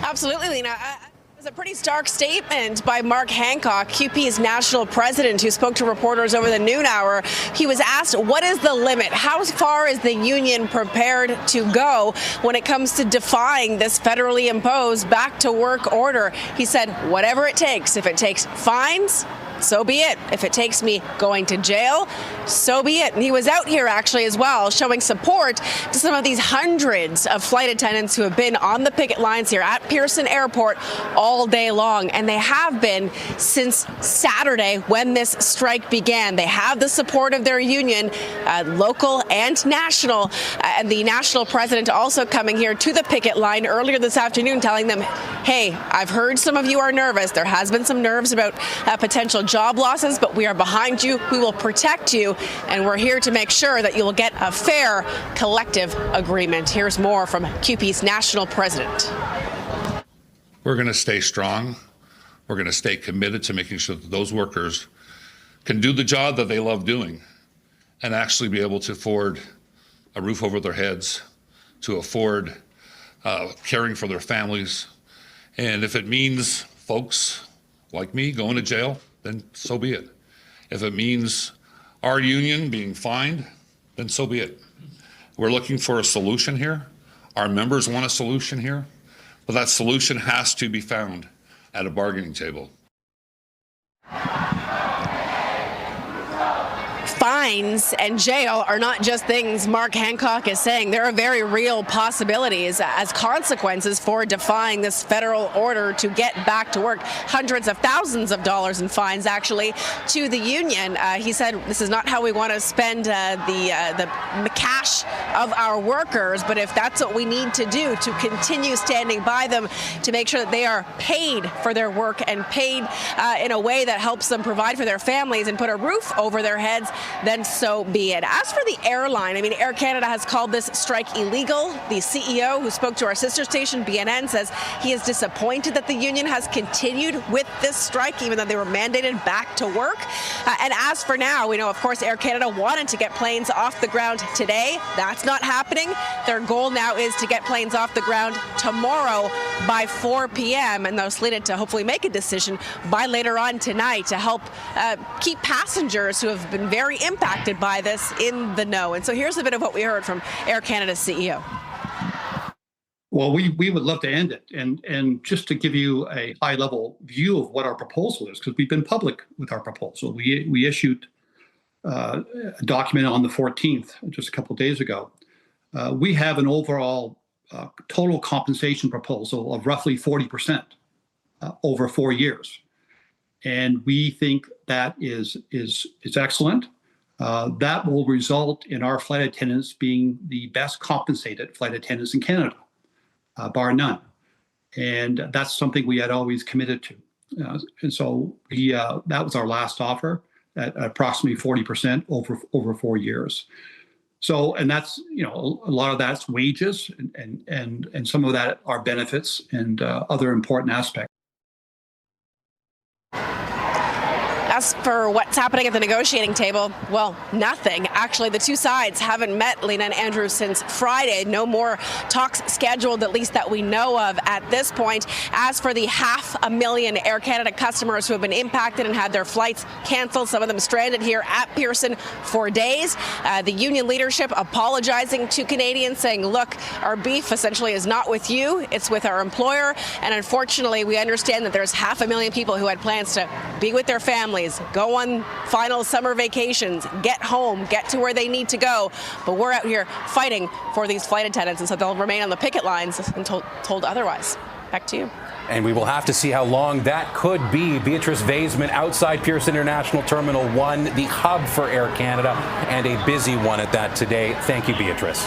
Absolutely, Lena. It was a pretty stark statement by Mark Hancock, CUPE's national president, who spoke to reporters over the noon hour. He was asked, what is the limit? How far is the union prepared to go when it comes to defying this federally imposed back to work order? He said, whatever it takes. If it takes fines, so be it. If it takes me going to jail, so be it. And he was out here actually as well, showing support to some of these hundreds of flight attendants who have been on the picket lines here at Pearson Airport all day long. And they have been since Saturday when this strike began. They have the support of their union, local and national. And the national president also coming here to the picket line earlier this afternoon, telling them, hey, I've heard some of you are nervous. There has been some nerves about potential job losses, but we are behind you. We will protect you, and we're here to make sure that you will get a fair collective agreement. Here's more from CUPE's national president. We're going to stay strong. We're going to stay committed to making sure that those workers can do the job that they love doing and actually be able to afford a roof over their heads, to afford caring for their families. And if it means folks like me going to jail, then so be it. If it means our union being fined, then so be it. We're looking for a solution here. Our members want a solution here, but that solution has to be found at a bargaining table. Fines and jail are not just things Mark Hancock is saying. There are very real possibilities as consequences for defying this federal order to get back to work. Hundreds of thousands of dollars in fines, actually, to the union. He said this is not how we want to spend the cash of our workers, but if that's what we need to do to continue standing by them to make sure that they are paid for their work and paid in a way that helps them provide for their families and put a roof over their heads, then so be it. As for the airline, I mean, Air Canada has called this strike illegal. The CEO, who spoke to our sister station, BNN, says he is disappointed that the union has continued with this strike, even though they were mandated back to work. And as for now, we know, of course, Air Canada wanted to get planes off the ground today. That's not happening. Their goal now is to get planes off the ground tomorrow by 4 p.m. and they're slated to hopefully make a decision by later on tonight to help keep passengers who have been very impacted by this in the know. And so here's a bit of what we heard from Air Canada's CEO. Well, we would love to end it. And just to give you a high-level view of what our proposal is, because we've been public with our proposal. We issued a document on the 14th, just a couple of days ago. We have an overall total compensation proposal of roughly 40% over 4 years. And we think that is excellent. That will result in our flight attendants being the best compensated flight attendants in Canada, bar none. And that's something we had always committed to. And so that was our last offer at approximately 40% over 4 years. So, and that's, a lot of that's wages and some of that are benefits and other important aspects. As for what's happening at the negotiating table, well, nothing. Actually, the two sides haven't met, Lena and Andrew, since Friday. No more talks scheduled, at least that we know of at this point. As for the 500,000 Air Canada customers who have been impacted and had their flights canceled, some of them stranded here at Pearson for days, the union leadership apologizing to Canadians, saying, look, our beef essentially is not with you, it's with our employer. And unfortunately, we understand that there's 500,000 people who had plans to be with their families, go on final summer vacations, get home, get to where they need to go. But we're out here fighting for these flight attendants, and so they'll remain on the picket lines until told otherwise. Back to you. And we will have to see how long that could be. Beatrice Vaisman outside Pearson International Terminal 1, the hub for Air Canada, and a busy one at that today. Thank you, Beatrice.